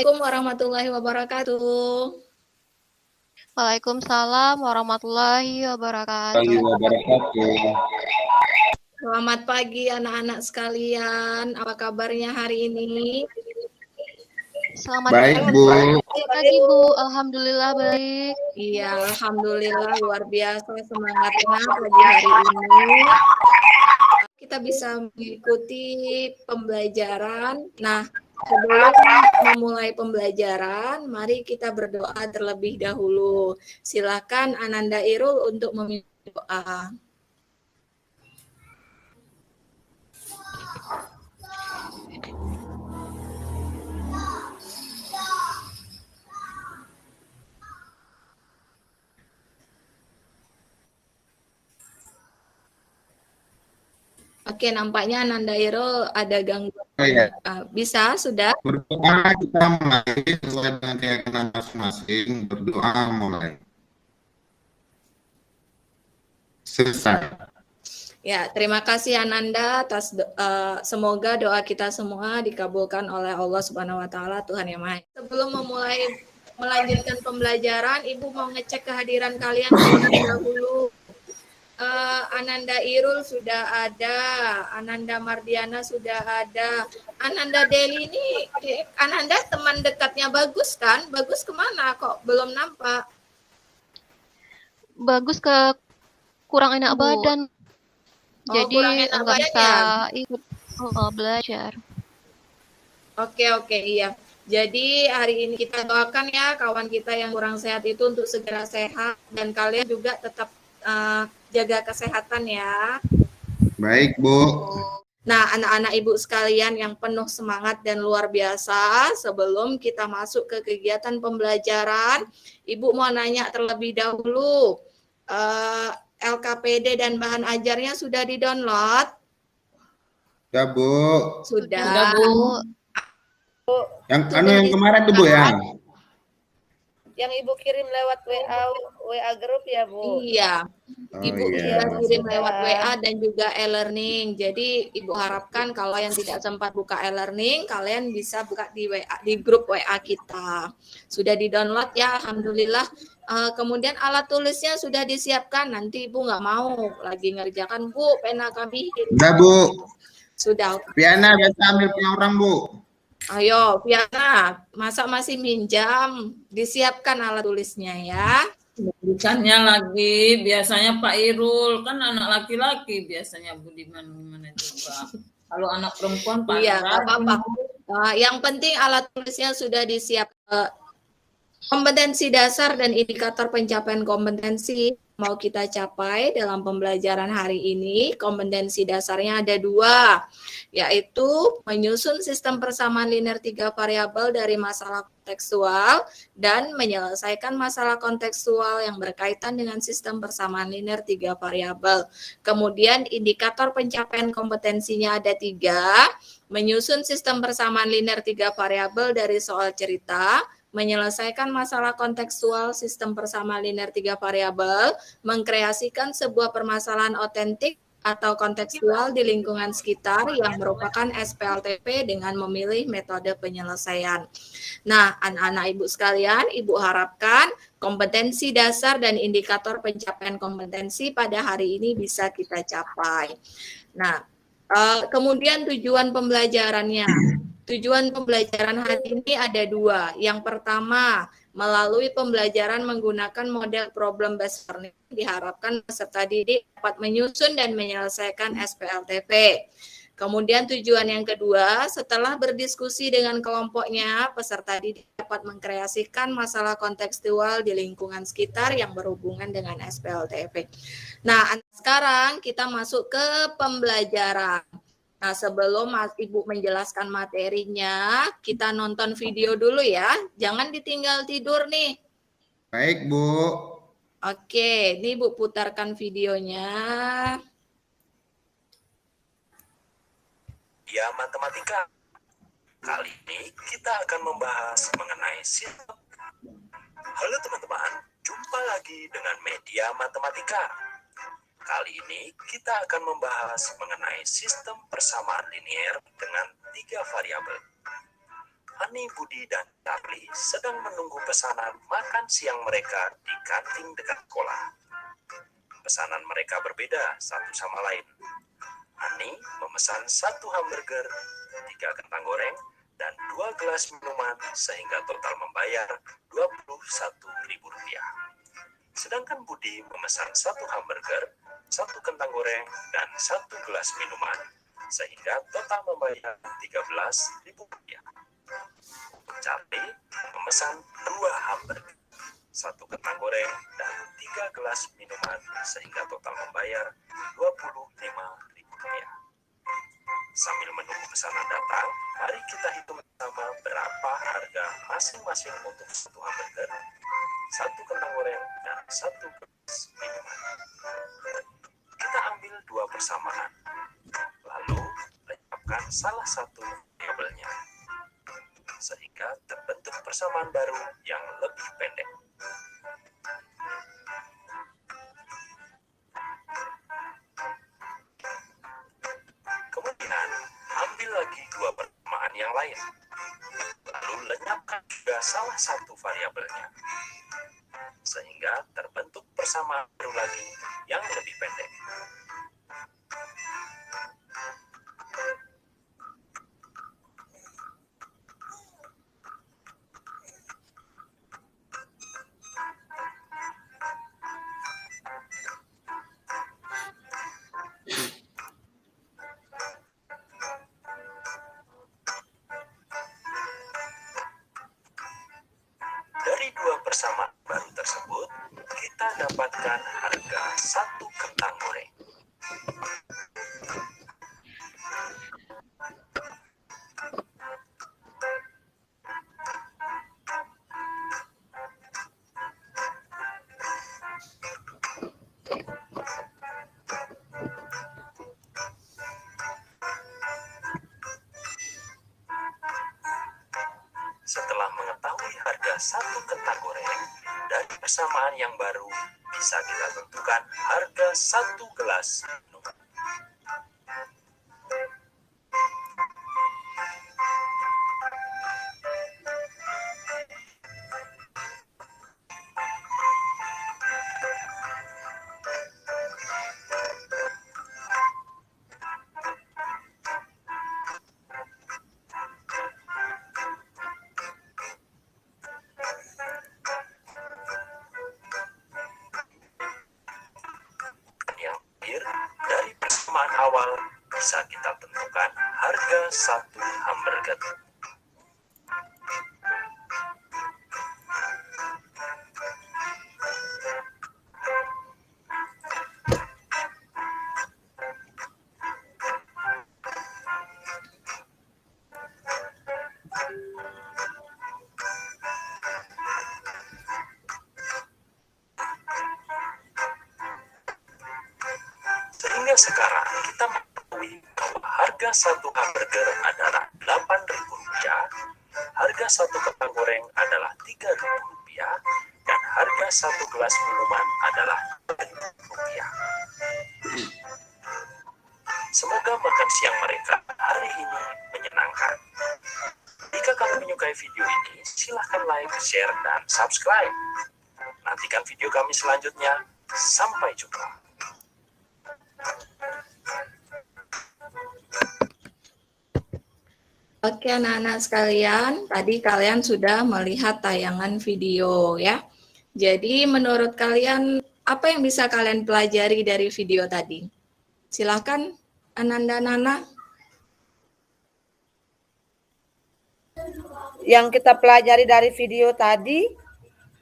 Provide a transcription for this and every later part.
Assalamualaikum warahmatullahi wabarakatuh. Waalaikumsalam warahmatullahi wabarakatuh. Selamat pagi anak-anak sekalian. Apa kabarnya hari ini? Selamat Baik, Bu. pagi, Bu. Alhamdulillah baik. Iya, alhamdulillah luar biasa semangatnya pagi hari ini. Kita bisa mengikuti pembelajaran. Nah, sebelum memulai pembelajaran, mari kita berdoa terlebih dahulu. Silakan Ananda Irul untuk memimpin doa. Oke, nampaknya Ananda Irul ada gangguan. Oh, ya. Bisa, sudah? Berdoa kita mulai sesuai dengan keyakinan masing-masing. Berdoa mulai. Selesai. Ya, terima kasih Ananda atas semoga doa kita semua dikabulkan oleh Allah Subhanahu wa taala, Tuhan Yang Maha. Sebelum melanjutkan pembelajaran, Ibu mau ngecek kehadiran kalian terlebih dahulu. Ananda Irul sudah ada, Ananda Mardiana sudah ada, Ananda Deli ini, Ananda teman dekatnya Bagus kan? Bagus kemana kok belum nampak? Bagus kurang enak badan. Jadi nggak bisa ikut belajar. Oke, iya. Jadi hari ini kita doakan ya kawan kita yang kurang sehat itu untuk segera sehat, dan kalian juga tetap jaga kesehatan ya. Baik, Bu. Nah, anak-anak Ibu sekalian yang penuh semangat dan luar biasa, sebelum kita masuk ke kegiatan pembelajaran, Ibu mau nanya terlebih dahulu, LKPD dan bahan ajarnya sudah di-download? Sudah, Bu. Sudah, Bu. Yang kemarin tuh, Bu, ya? Yang Ibu kirim lewat WA grup ya, Bu? Iya. Ibu kirim lewat WA dan juga e-learning. Jadi Ibu harapkan kalau yang tidak sempat buka e-learning, kalian bisa buka di WA, di grup WA kita. Sudah di-download ya, alhamdulillah. Kemudian alat tulisnya sudah disiapkan. Nanti Ibu nggak mau lagi ngerjakan, Bu, pena kami. Sudah, Bu. Sudah. Piana biasa ambil punya orang, Bu. Ayo, Piana, masa masih minjam? Disiapkan alat tulisnya ya. Bukannya lagi, biasanya Pak Irul, kan anak laki-laki biasanya Budiman gimana juga. Kalau anak perempuan Pak Iya, apa-apa. Yang penting alat tulisnya sudah disiapkan. Kompetensi dasar dan indikator pencapaian kompetensi mau kita capai dalam pembelajaran hari ini. Kompetensi dasarnya ada 2, yaitu menyusun sistem persamaan linear 3 variabel dari masalah kontekstual dan menyelesaikan masalah kontekstual yang berkaitan dengan sistem persamaan linear 3 variabel. Kemudian indikator pencapaian kompetensinya ada 3, menyusun sistem persamaan linear 3 variabel dari soal cerita, menyelesaikan masalah kontekstual sistem persamaan linear 3 variabel, mengkreasikan sebuah permasalahan otentik atau kontekstual di lingkungan sekitar yang merupakan SPLTP dengan memilih metode penyelesaian. Nah, anak-anak Ibu sekalian, Ibu harapkan kompetensi dasar dan indikator pencapaian kompetensi pada hari ini bisa kita capai. Nah, kemudian tujuan pembelajarannya. Tujuan pembelajaran hari ini ada 2. Yang pertama, melalui pembelajaran menggunakan model problem based learning, diharapkan peserta didik dapat menyusun dan menyelesaikan SPLTP. Kemudian tujuan yang kedua, setelah berdiskusi dengan kelompoknya, peserta didik dapat mengkreasikan masalah kontekstual di lingkungan sekitar yang berhubungan dengan SPLTP. Nah, sekarang kita masuk ke pembelajaran. Nah, sebelum Ibu menjelaskan materinya, kita nonton video dulu ya. Jangan ditinggal tidur nih. Baik, Bu. Oke, ini Bu putarkan videonya. Ya, matematika. Kali ini kita akan membahas mengenai sistem. Halo teman-teman, jumpa lagi dengan media matematika. Kali ini kita akan membahas mengenai sistem persamaan linear dengan 3 variabel. Ani, Budi, dan Charlie sedang menunggu pesanan makan siang mereka di kantin dekat sekolah. Pesanan mereka berbeda satu sama lain. Ani memesan 1 hamburger, 3 kentang goreng, dan 2 gelas minuman sehingga total membayar Rp21.000. Sedangkan Budi memesan 1 hamburger, 1 kentang goreng, dan 1 gelas minuman sehingga total membayar Rp13.000. Charlie memesan 2 hamburger, 1 kentang goreng, dan 3 gelas minuman sehingga total membayar Rp25.000. Sambil menunggu pesanan datang, mari kita hitung bersama berapa harga masing-masing untuk 1 hamburger, 1 kentang goreng, dan 1 gelas minuman. Kita ambil 2 persamaan, lalu lenyapkan salah satu variabelnya, sehingga terbentuk persamaan baru yang lebih pendek. Kemudian, ambil lagi 2 persamaan yang lain, lalu lenyapkan juga salah satu variabelnya, sehingga terbentuk persamaan baru lagi yang lebih pendek. Dari 2 persamaan baru tersebut, kita dapatkan harga 1 kentang goreng. Setelah mengetahui harga 1 kentang goreng, dari persamaan yang baru bisa kita tentukan harga 1 gelas minuman. Yang terakhir, dari persamaan awal bisa kita tentukan harga 1 hamburger. Sehingga sekarang kita mengetahui bahwa harga 1 hamburger adalah Rp8.000, harga 1 kentang goreng adalah Rp3.000, dan harga 1 gelas minuman adalah Rp2.000. Semoga makan siang mereka hari ini menyenangkan. Jika kamu menyukai video ini, silahkan like, share, dan subscribe. Nantikan video kami selanjutnya. Sampai jumpa. Oke anak-anak sekalian, tadi kalian sudah melihat tayangan video ya. Jadi menurut kalian apa yang bisa kalian pelajari dari video tadi? Silakan Ananda Nana. Yang kita pelajari dari video tadi,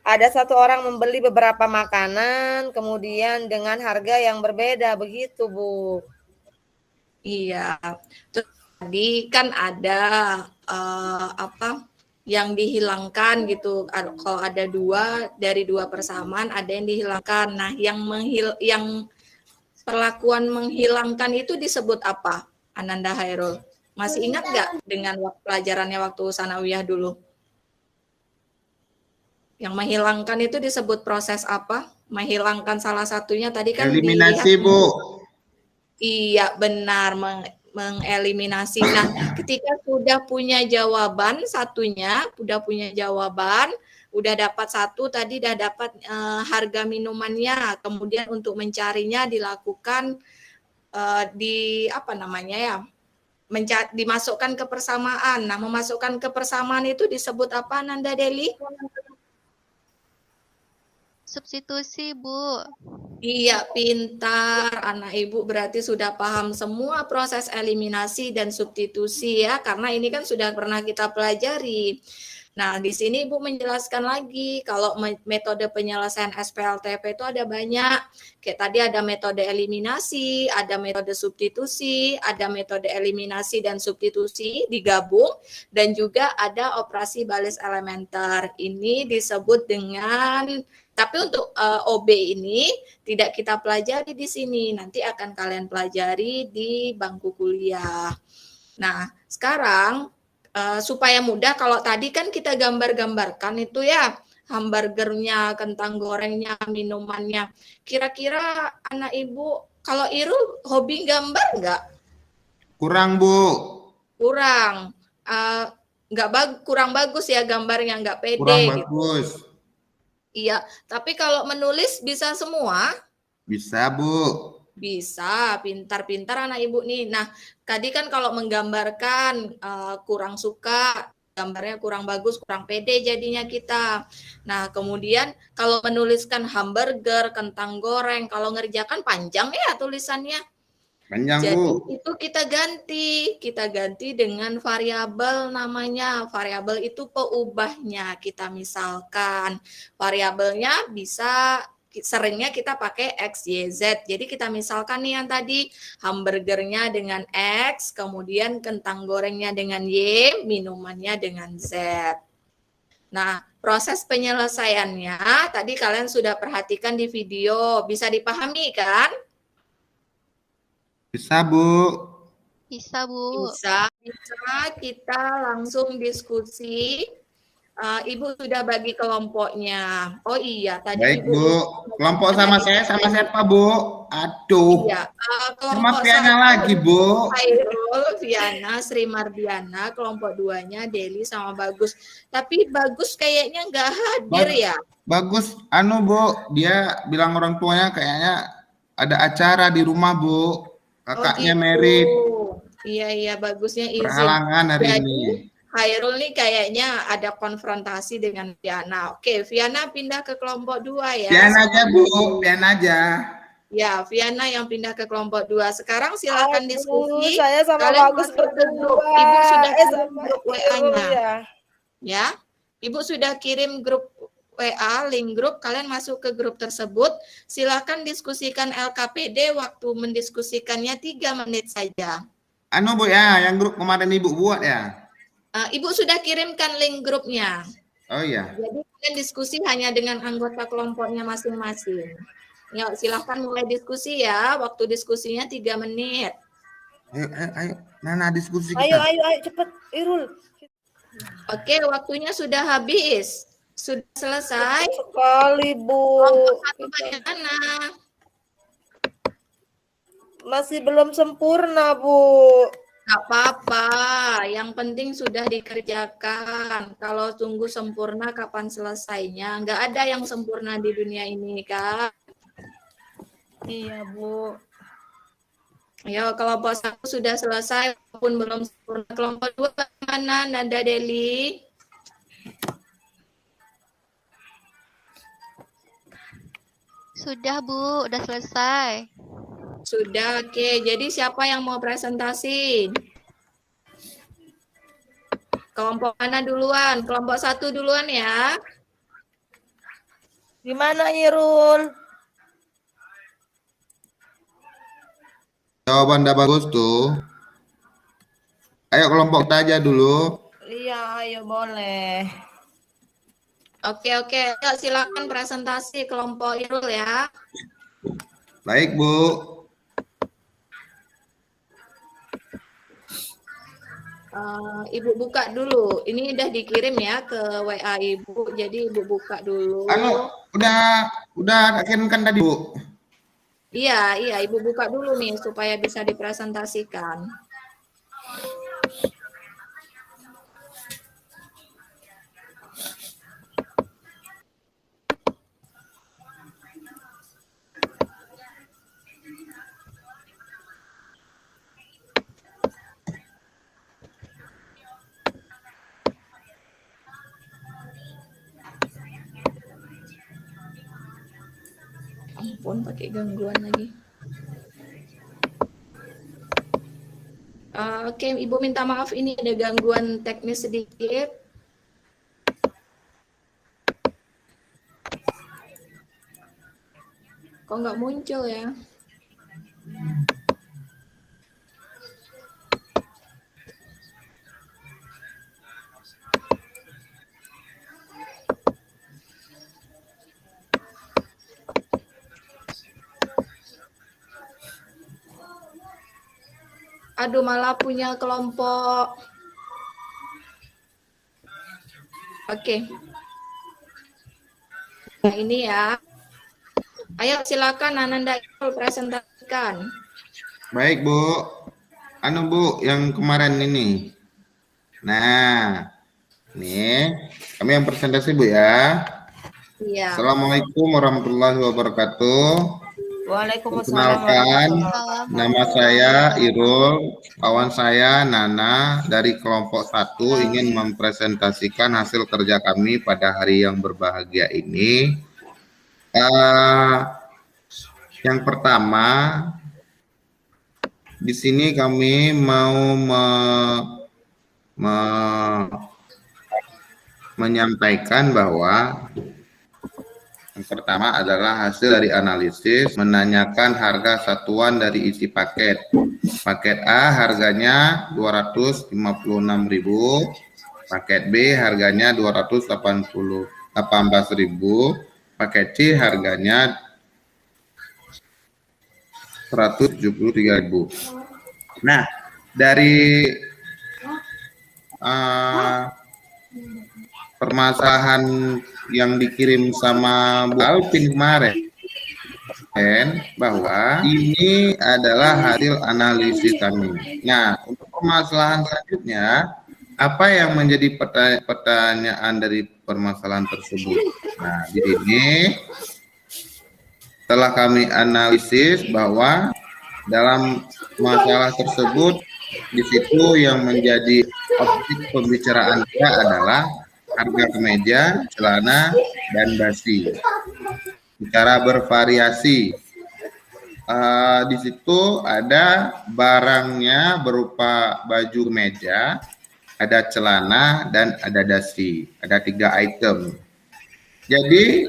ada satu orang membeli beberapa makanan, kemudian dengan harga yang berbeda, begitu Bu. Iya, terus tadi kan ada yang dihilangkan gitu. Kalau ada dari dua persamaan ada yang dihilangkan. Nah, yang perlakuan menghilangkan itu disebut apa? Ananda Hairul, masih ingat nggak dengan pelajarannya waktu sanawiyah dulu? Yang menghilangkan itu disebut proses apa? Menghilangkan salah satunya tadi kan eliminasi, Bu. Iya, benar. mengeliminasi. Nah, ketika sudah punya jawaban satunya, udah dapat satu tadi, udah dapat harga minumannya, kemudian untuk mencarinya dilakukan dimasukkan ke persamaan. Nah, memasukkan ke persamaan itu disebut apa, Nanda Deli? Substitusi, Bu. Iya, pintar. Anak Ibu berarti sudah paham semua proses eliminasi dan substitusi ya, karena ini kan sudah pernah kita pelajari. Nah, di sini Ibu menjelaskan lagi kalau metode penyelesaian SPLTP itu ada banyak. Kayak tadi ada metode eliminasi, ada metode substitusi, ada metode eliminasi dan substitusi digabung, dan juga ada operasi balis elementer. Ini disebut dengan, tapi untuk OB ini tidak kita pelajari di sini, nanti akan kalian pelajari di bangku kuliah. Nah, sekarang supaya mudah, kalau tadi kan kita gambar-gambarkan itu ya, hamburgernya, kentang gorengnya, minumannya. Kira-kira anak Ibu, kalau Irul hobi gambar nggak? Kurang, Bu. Kurang. Kurang bagus ya gambarnya, nggak pede. Kurang gitu. bagus. Iya, tapi kalau menulis bisa semua? Bisa, Bu. Bisa, pintar-pintar anak Ibu nih. Nah, tadi kan kalau menggambarkan kurang suka, gambarnya kurang bagus, kurang pede jadinya kita. Nah, kemudian kalau menuliskan hamburger, kentang goreng, kalau ngerjakan panjang ya tulisannya. Panjang, Jadi Bu. itu kita ganti dengan variabel namanya. Variabel itu peubahnya. Kita misalkan variabelnya bisa seringnya kita pakai X, Y, Z. Jadi kita misalkan nih yang tadi hamburgernya dengan X, kemudian kentang gorengnya dengan Y, minumannya dengan Z. Nah, proses penyelesaiannya tadi kalian sudah perhatikan di video. Bisa dipahami kan? Bisa, Bu. Bisa, Bu. Bisa kita langsung diskusi. Ibu sudah bagi kelompoknya. Oh iya, tadi Baik, Ibu. Bu. Kelompok sama saya sama siapa, Bu? Aduh. Iya, Sama kelompok Piana lagi, Bu. Hairul, Viana, Sri Mardiana, kelompok 2-nya Deli sama Bagus. Tapi Bagus kayaknya nggak hadir ya. Bagus, Bu. Dia bilang orang tuanya kayaknya ada acara di rumah, Bu. Kakaknya gitu. merit. Iya, Bagusnya izin. Berhalangan hari ini. Hairul nih kayaknya ada konfrontasi dengan Viana. Oke, Viana pindah ke kelompok 2 ya. Piana aja, Bu. Piana aja. Ya, Viana yang pindah ke kelompok 2. Sekarang silakan diskusi. Saya sama Kalian Bagus masuk ke grup. berdua. Ibu sudah kirim sama grup Irul WA-nya. Ya, Ibu sudah kirim grup WA, link grup. Kalian masuk ke grup tersebut. Silakan diskusikan LKPD. Waktu mendiskusikannya 3 menit saja. Bu ya, yang grup kemarin Ibu buat ya. Ibu sudah kirimkan link grupnya. Oh iya. Jadi kalian diskusi hanya dengan anggota kelompoknya masing-masing. Ya, silahkan mulai diskusi ya. Waktu diskusinya 3 menit. Ayo. Nana diskusi kita. Ayo cepet Irul. Oke, waktunya sudah habis. Sudah selesai. Sekali, Bu. Kelompok 1 bagaimana? Masih belum sempurna, Bu. Gak apa-apa, yang penting sudah dikerjakan. Kalau tunggu sempurna kapan selesainya? Nggak ada yang sempurna di dunia ini, Kak. Iya, Bu. Ayo, kelompok 1 sudah selesai, walaupun belum sempurna. Kelompok 2 bagaimana, Nanda Deli? Sudah, Bu. Udah selesai. Sudah, oke. Jadi siapa yang mau presentasi? Kelompok mana duluan? Kelompok 1 duluan ya. Gimana, Irul? Jawaban udah bagus tuh. Ayo kelompok aja dulu. Iya, ayo boleh. Oke. Yuk, silakan presentasi kelompok Irul ya. Baik, Bu. Ibu buka dulu. Ini udah dikirim ya ke WA Ibu. Jadi Ibu buka dulu. Udah kirimkan tadi, Bu. Iya, Ibu buka dulu nih supaya bisa dipresentasikan. Ampun, pakai gangguan lagi. Oke, Ibu minta maaf, ini ada gangguan teknis sedikit. Kok nggak muncul ya? Aduh, malah punya kelompok. Oke. Nah, ini ya. Ayo silakan Ananda presentasikan. Baik, Bu. Bu, yang kemarin ini. Nah, ini kami yang presentasi, Bu ya. Iya. Assalamualaikum warahmatullahi wabarakatuh. Waalaikumsalam. Perkenalkan, nama saya Irul, kawan saya Nana dari kelompok 1 ingin mempresentasikan hasil kerja kami pada hari yang berbahagia ini. Yang pertama, di sini kami mau menyampaikan bahwa yang pertama adalah hasil dari analisis menanyakan harga satuan dari isi paket. Paket A harganya 256.000, paket B harganya 218.000, paket C harganya 173.000. Nah, dari permasalahan yang dikirim sama Bu Alvin kemarin, bahwa ini adalah hasil analisis kami. Nah, untuk permasalahan selanjutnya, apa yang menjadi pertanyaan dari permasalahan tersebut? Nah, di sini telah kami analisis bahwa dalam masalah tersebut, di situ yang menjadi objek pembicaraan kita adalah harga kemeja, celana, dan dasi. Secara bervariasi, di situ ada barangnya berupa baju kemeja, ada celana, dan ada dasi. Ada 3 item. Jadi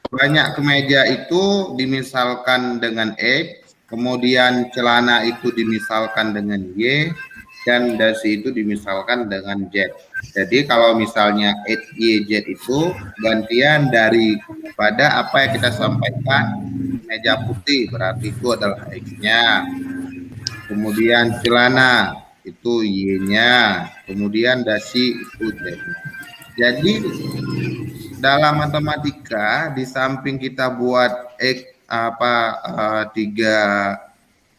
banyak kemeja itu dimisalkan dengan X, kemudian celana itu dimisalkan dengan Y, dan dasi itu dimisalkan dengan Z. Jadi kalau misalnya X, Y, Z itu gantian daripada apa yang kita sampaikan, meja putih berarti itu adalah X-nya. Kemudian celana itu Y-nya, kemudian dasi itu Z-nya. Jadi dalam matematika di samping kita buat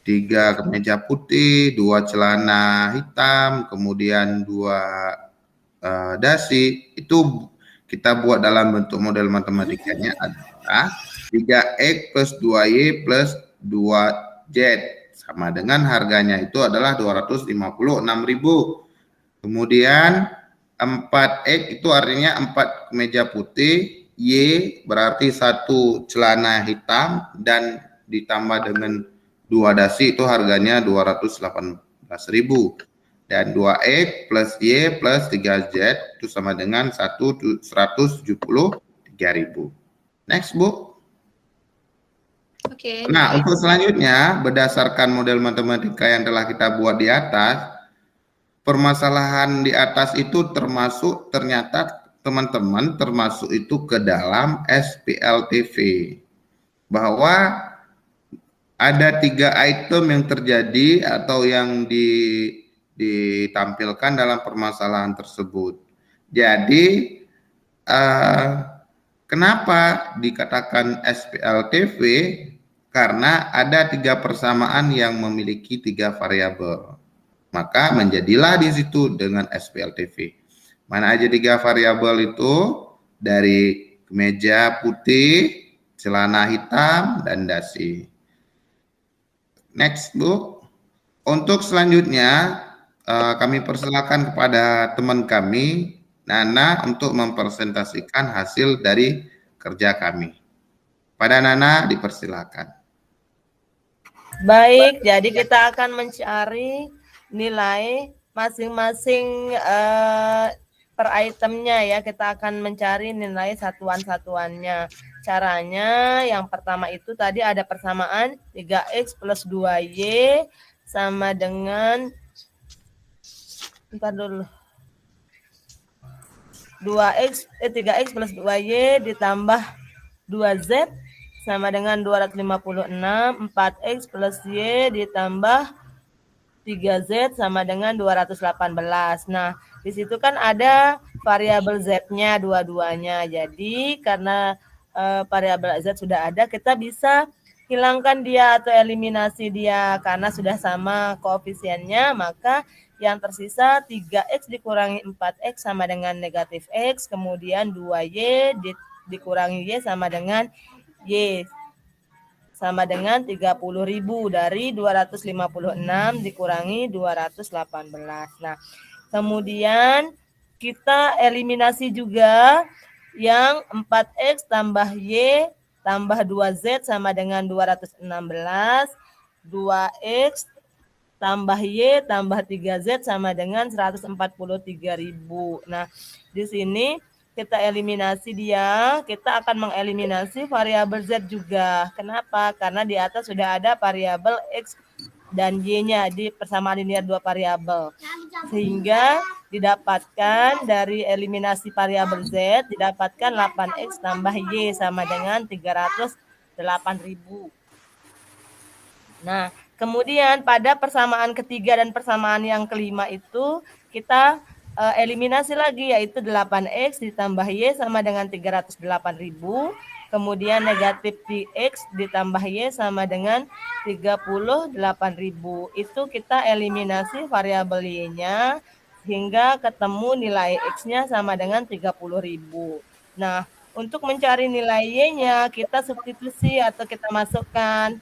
tiga kemeja putih, 2 celana hitam, kemudian 2 dasi, itu kita buat dalam bentuk model matematikanya adalah 3X plus 2Y plus 2Z sama dengan harganya itu adalah 256.000. Kemudian 4X itu artinya 4 kemeja putih, Y berarti 1 celana hitam, dan ditambah dengan 2 dasi itu harganya 218.000. Dan 2X plus Y plus 3Z itu sama dengan 173.000. Next, Bu. Oke. Nah, untuk selanjutnya, berdasarkan model matematika yang telah kita buat di atas, permasalahan di atas itu termasuk ternyata teman-teman termasuk itu ke dalam SPLTV, bahwa ada 3 item yang terjadi atau yang ditampilkan dalam permasalahan tersebut. Jadi kenapa dikatakan SPLTV? Karena ada 3 persamaan yang memiliki 3 variabel. maka menjadilah di situ dengan SPLTV. Mana aja 3 variabel itu? Dari kemeja putih, celana hitam, dan dasi. Next, Bu. Untuk selanjutnya, kami persilakan kepada teman kami, Nana, untuk mempresentasikan hasil dari kerja kami. Pada Nana, dipersilakan. Baik, jadi kita akan mencari nilai masing-masing per itemnya ya. Kita akan mencari nilai satuan-satuannya. Caranya yang pertama itu tadi ada persamaan 3X plus 2Y sama dengan 3X plus 2Y ditambah 2Z sama dengan 256, 4X plus Y ditambah 3Z sama dengan 218. Nah, di situ kan ada variabel Z-nya dua-duanya. Jadi, karena variabel Z sudah ada, kita bisa hilangkan dia atau eliminasi dia. Karena sudah sama koefisiennya, maka yang tersisa 3X dikurangi 4X sama dengan negatif X, kemudian 2Y dikurangi Y sama dengan Y sama dengan 30.000 dari 256 dikurangi 218. Nah, kemudian kita eliminasi juga yang 4X tambah Y tambah 2Z sama dengan 216, 2X tambah Y tambah 3Z sama dengan 143.000. Nah, di sini kita eliminasi dia, kita akan mengeliminasi variabel Z juga. Kenapa? Karena di atas sudah ada variabel X dan Y-nya di persamaan linear dua variabel. Sehingga didapatkan dari eliminasi variabel Z, didapatkan 8X tambah Y sama dengan 308.000. Nah, kemudian pada persamaan ketiga dan persamaan yang kelima itu kita eliminasi lagi, yaitu 8X ditambah Y sama dengan 308.000. Kemudian negatif X ditambah Y sama dengan 38.000. Itu kita eliminasi variabel Y-nya hingga ketemu nilai X-nya sama dengan 30.000. Nah, untuk mencari nilai Y-nya kita substitusi atau kita masukkan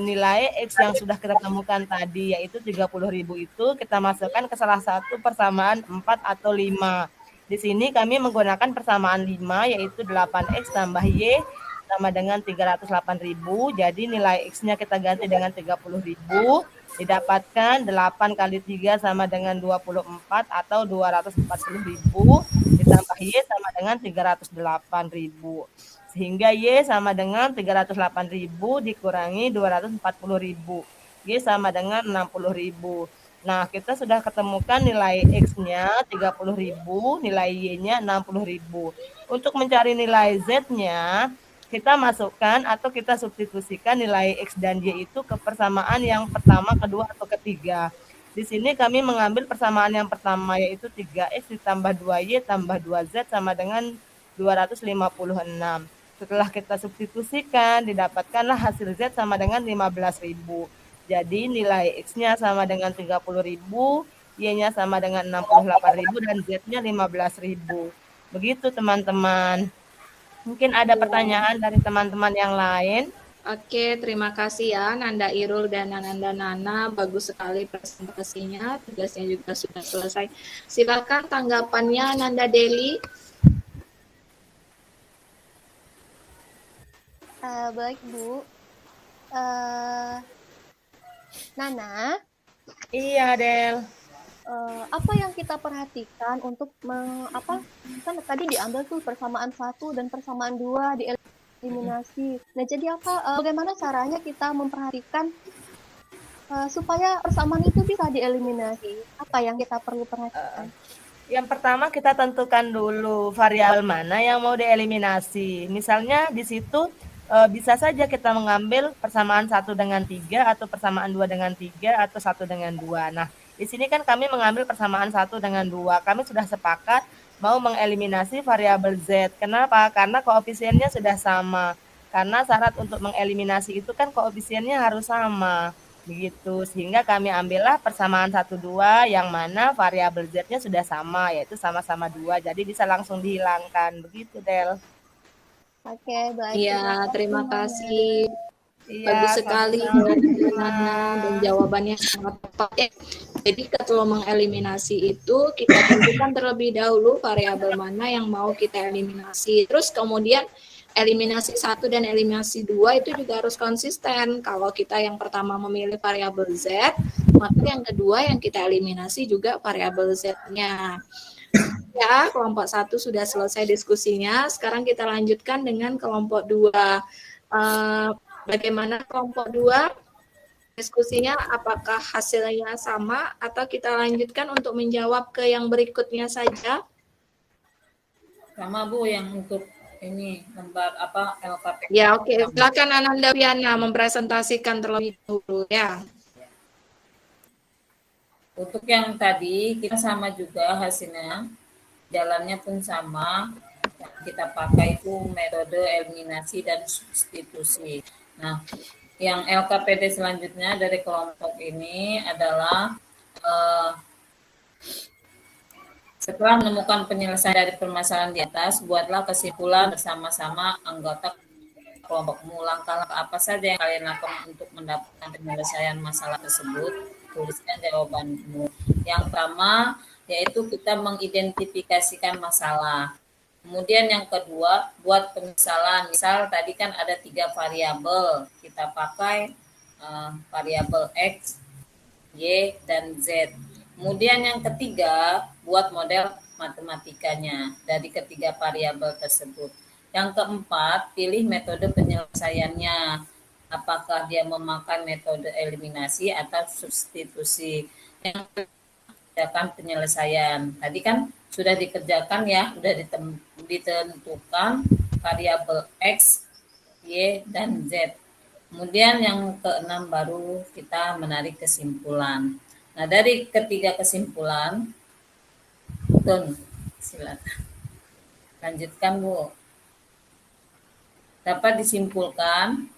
nilai X yang sudah kita temukan tadi, yaitu 30.000 itu kita masukkan ke salah satu persamaan 4 atau 5. Di sini kami menggunakan persamaan 5, yaitu 8X tambah Y sama dengan 308.000. Jadi nilai X-nya kita ganti dengan 30.000. Didapatkan 8 kali 3 sama dengan 24 atau 240.000. Ditambah Y sama dengan 308.000. Sehingga Y sama dengan 308.000 dikurangi 240.000. Y sama dengan 60.000. Nah, kita sudah ketemukan nilai X-nya 30.000, nilai Y-nya 60.000. Untuk mencari nilai Z-nya, kita masukkan atau kita substitusikan nilai X dan Y itu ke persamaan yang pertama, kedua, atau ketiga. Di sini kami mengambil persamaan yang pertama, yaitu 3X ditambah 2Y tambah 2Z sama dengan 256. Setelah kita substitusikan, didapatkanlah hasil Z sama dengan 15.000. Jadi nilai X-nya sama dengan 30.000, Y-nya sama dengan 68.000, dan Z-nya 15.000. Begitu teman-teman. Mungkin ada pertanyaan dari teman-teman yang lain. Oke, terima kasih ya Nanda Irul dan Ananda Nana. Bagus sekali presentasinya, tugasnya juga sudah selesai. Silakan tanggapannya Nanda Deli. Baik Bu. Nana. Iya, Del. Apa yang kita perhatikan untuk kan tadi diambil tuh persamaan 1 dan persamaan 2 dieliminasi. Nah, jadi bagaimana caranya kita memperhatikan supaya persamaan itu bisa dieliminasi? Apa yang kita perlu perhatikan? Yang pertama kita tentukan dulu variabel mana yang mau dieliminasi. Misalnya di situ bisa saja kita mengambil persamaan 1 dengan 3 atau persamaan 2 dengan 3 atau 1 dengan 2. Nah, di sini kan kami mengambil persamaan 1 dengan 2. Kami sudah sepakat mau mengeliminasi variabel Z. Kenapa? Karena koefisiennya sudah sama. Karena syarat untuk mengeliminasi itu kan koefisiennya harus sama. begitu. Sehingga kami ambillah persamaan 1, 2 yang mana variabel Z-nya sudah sama, yaitu sama-sama 2, jadi bisa langsung dihilangkan, begitu Del. Oke, baik. Iya, terima kasih. Iya, Bagus sekali sama-sama. Nana dan jawabannya sangat tepat ya. Jadi kalau mengeliminasi itu kita tentukan terlebih dahulu variabel mana yang mau kita eliminasi. Terus kemudian eliminasi 1 dan eliminasi 2 itu juga harus konsisten. Kalau kita yang pertama memilih variabel Z, maka yang kedua yang kita eliminasi juga variabel Z-nya. Ya, kelompok 1 sudah selesai diskusinya. Sekarang kita lanjutkan dengan kelompok 2. Bagaimana kelompok 2? Diskusinya apakah hasilnya sama atau kita lanjutkan untuk menjawab ke yang berikutnya saja? Sama Bu yang untuk ini lembar apa LKP. Ya, oke. Silakan Ananda Wiana mempresentasikan terlebih dahulu ya. Untuk yang tadi kita sama juga hasilnya, jalannya pun sama. Yang kita pakai itu metode eliminasi dan substitusi. Nah, yang LKPD selanjutnya dari kelompok ini adalah setelah menemukan penyelesaian dari permasalahan di atas, buatlah kesimpulan bersama-sama anggota kelompokmu. Langkah apa saja yang kalian lakukan untuk mendapatkan penyelesaian masalah tersebut? Tuliskan jawabanmu. Yang pertama, yaitu kita mengidentifikasikan masalah. Kemudian yang kedua, buat pemisalan. Misal tadi kan ada 3 variabel. Kita pakai variabel X, Y, dan Z. Kemudian yang ketiga, buat model matematikanya dari ketiga variabel tersebut. Yang keempat, pilih metode penyelesaiannya. Apakah dia memakai metode eliminasi atau substitusi. Yang kerjakan penyelesaian. Tadi kan sudah dikerjakan ya, sudah ditentukan variabel X, Y, dan Z. Kemudian yang keenam baru kita menarik kesimpulan. Nah, dari ketiga kesimpulan, Tun, silakan. Lanjutkan, Bu. Dapat disimpulkan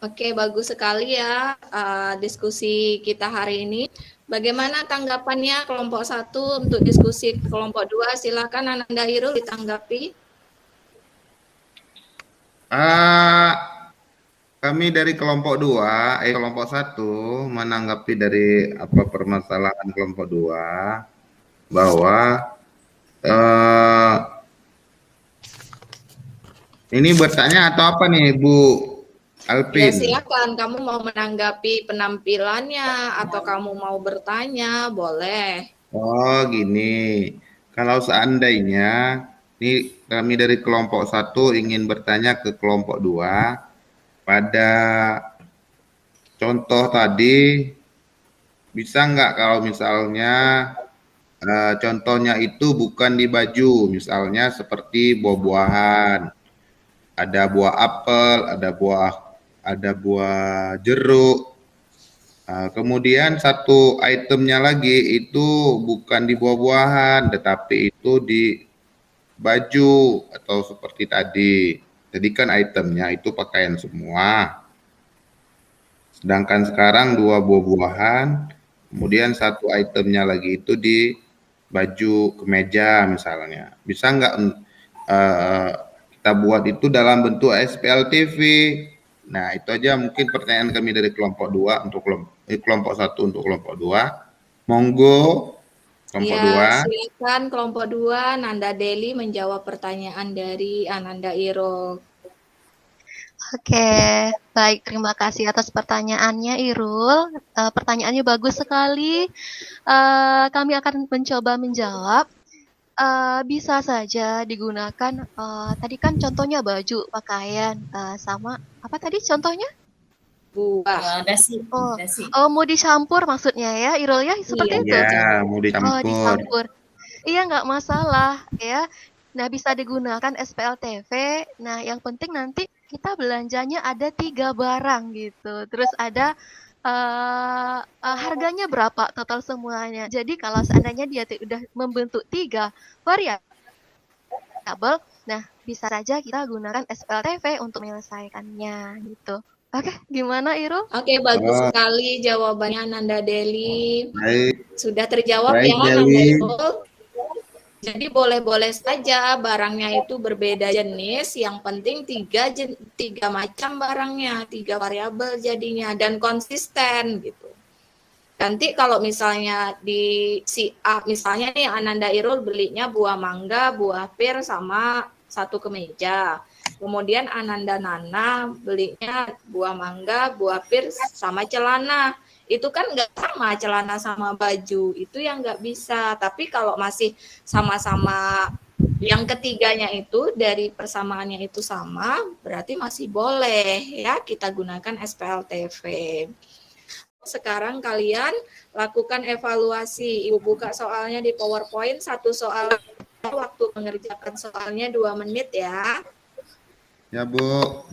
Oke, bagus sekali ya diskusi kita hari ini. Bagaimana tanggapannya kelompok 1 untuk diskusi kelompok 2? Silakan Ananda Hirul ditanggapi. Kami dari kelompok 2, kelompok 1 menanggapi dari apa permasalahan kelompok 2 bahwa ini bertanya atau apa nih Bu Alpin? Ya silakan, kamu mau menanggapi penampilannya atau kamu mau bertanya, boleh. Oh gini, kalau seandainya ini kami dari kelompok 1 ingin bertanya ke kelompok 2 pada contoh tadi, bisa nggak kalau misalnya contohnya itu bukan di baju, misalnya seperti buah-buahan, ada buah apel, ada buah jeruk. Kemudian satu itemnya lagi itu bukan di buah-buahan, tetapi itu di baju atau seperti tadi. Jadi kan itemnya itu pakaian semua. Sedangkan sekarang 2 buah-buahan, kemudian satu itemnya lagi itu di baju kemeja misalnya. Bisa nggak kita buat itu dalam bentuk SPLTV? Nah, itu aja mungkin pertanyaan kami dari kelompok 2 untuk kelompok 1 untuk kelompok 2. Monggo kelompok 2. Silakan kelompok 2 Nanda Deli menjawab pertanyaan dari Ananda Irul. Oke, baik. Terima kasih atas pertanyaannya, Irul. Pertanyaannya bagus sekali. Kami akan mencoba menjawab. Bisa saja digunakan. Tadi kan contohnya baju, pakaian, sama apa tadi contohnya? Buah. Dasi. Oh, mau dicampur maksudnya ya, Irul ya, seperti itu. Iya, mau dicampur. Oh, dicampur. Iya, nggak masalah ya. Nah, bisa digunakan SPLTV. Nah, yang penting nanti kita belanjanya ada 3 barang gitu. Terus ada harganya berapa total semuanya. Jadi kalau seandainya dia udah membentuk 3 variabel, nah bisa saja kita gunakan SPLTV untuk menyelesaikannya gitu. Oke, gimana Irul? Oke, bagus Oh, sekali jawabannya Nanda Deli. baik, Sudah terjawab baik ya Nanda Deli. Irul. Jadi boleh-boleh saja barangnya itu berbeda jenis, yang penting tiga macam barangnya, 3 variabel jadinya dan konsisten gitu. Nanti kalau misalnya di si A, misalnya nih Ananda Irul belinya buah mangga, buah pir sama 1 kemeja. Kemudian Ananda Nana belinya buah mangga, buah pir sama celana. Itu kan nggak sama celana sama baju, itu yang nggak bisa. Tapi kalau masih sama-sama yang ketiganya itu dari persamaannya itu sama, berarti masih boleh ya kita gunakan SPLTV. Sekarang kalian lakukan evaluasi. Ibu buka soalnya di PowerPoint, 1 soal, waktu mengerjakan soalnya 2 menit ya. Ya Bu.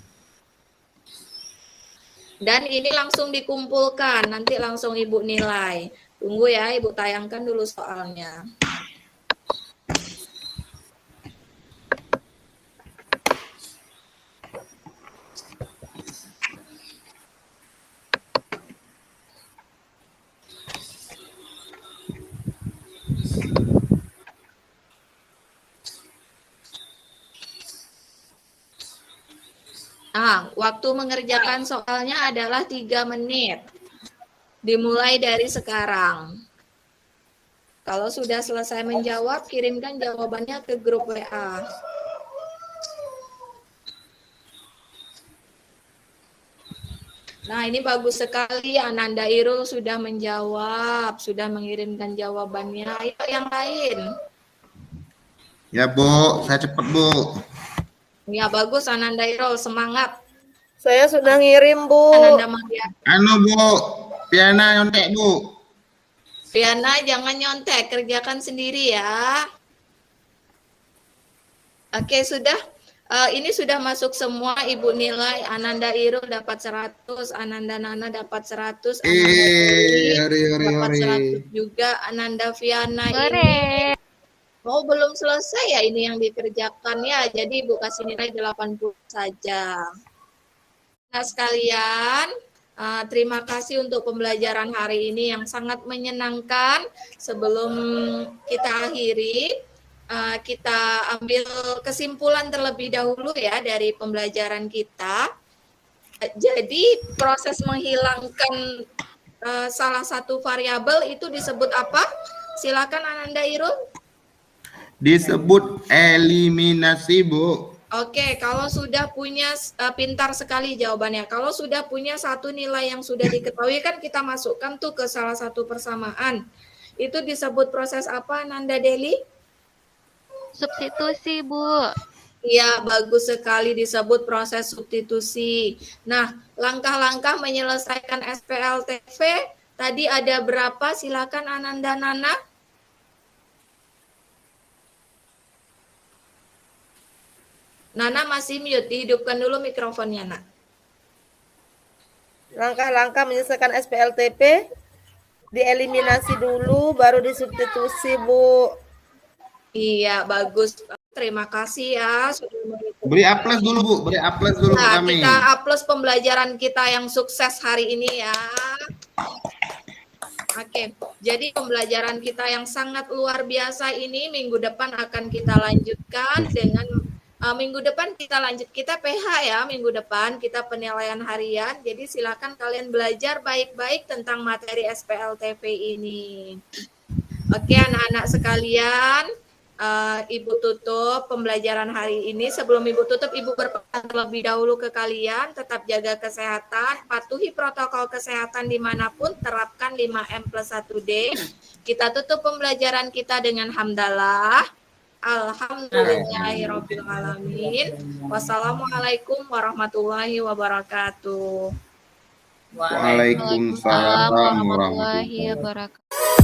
Dan ini langsung dikumpulkan, nanti langsung Ibu nilai. Tunggu ya, Ibu tayangkan dulu soalnya. Nah, waktu mengerjakan soalnya adalah 3 menit. Dimulai dari sekarang. Kalau sudah selesai menjawab, kirimkan jawabannya ke grup WA. Nah, ini bagus sekali. Ananda Irul sudah menjawab, sudah mengirimkan jawabannya. Ayo yang lain. Ya Bu, saya cepat Bu. Ya, bagus Ananda Irul, semangat. Saya sudah ngirim, Bu. Ananda Maria. Anu Bu, Piana nyontek Bu. Fiana, jangan nyontek, kerjakan sendiri ya. Oke, sudah. Ini sudah masuk semua Ibu nilai. Ananda Irul dapat 100, Ananda Nana dapat 100, Ananda Dewi dapat 100 juga, Ananda Fiana ini. Oh, belum selesai ya ini yang dikerjakan ya. Jadi Ibu kasih nilai 80 saja. Nah, sekalian, terima kasih untuk pembelajaran hari ini yang sangat menyenangkan. Sebelum kita akhiri, kita ambil kesimpulan terlebih dahulu ya dari pembelajaran kita. Jadi proses menghilangkan salah satu variabel itu disebut apa? Silakan Ananda Irul. Disebut eliminasi Bu. Oke, kalau sudah punya, pintar sekali jawabannya. Kalau sudah punya satu nilai yang sudah diketahui kan kita masukkan tuh ke salah satu persamaan. Itu disebut proses apa Nanda Deli? Substitusi, Bu. Iya, bagus sekali disebut proses substitusi. Nah, langkah-langkah menyelesaikan SPLTV tadi ada berapa? Silakan Ananda Nana. Nana masih mute, dihidupkan dulu mikrofonnya, Nak. Langkah-langkah menyelesaikan SPLTP, dieliminasi dulu, baru disubstitusi, Bu. Iya, bagus. Terima kasih ya sudah mengikuti. Beri aplaus dulu Bu, beri aplaus dulu Nah, kami. kita aplaus pembelajaran kita yang sukses hari ini ya. Oke, jadi pembelajaran kita yang sangat luar biasa ini minggu depan akan kita lanjutkan dengan minggu depan kita PH ya, minggu depan kita penilaian harian. Jadi silakan kalian belajar baik-baik tentang materi SPLTV ini. Oke, anak-anak sekalian, Ibu tutup pembelajaran hari ini. Sebelum Ibu tutup, Ibu berpesan terlebih dahulu ke kalian, tetap jaga kesehatan, patuhi protokol kesehatan dimanapun, terapkan 5M+1D. Kita tutup pembelajaran kita dengan hamdalah. Alhamdulillahirrabbilalamin. Wassalamualaikum warahmatullahi wabarakatuh. Waalaikumsalam warahmatullahi wabarakatuh.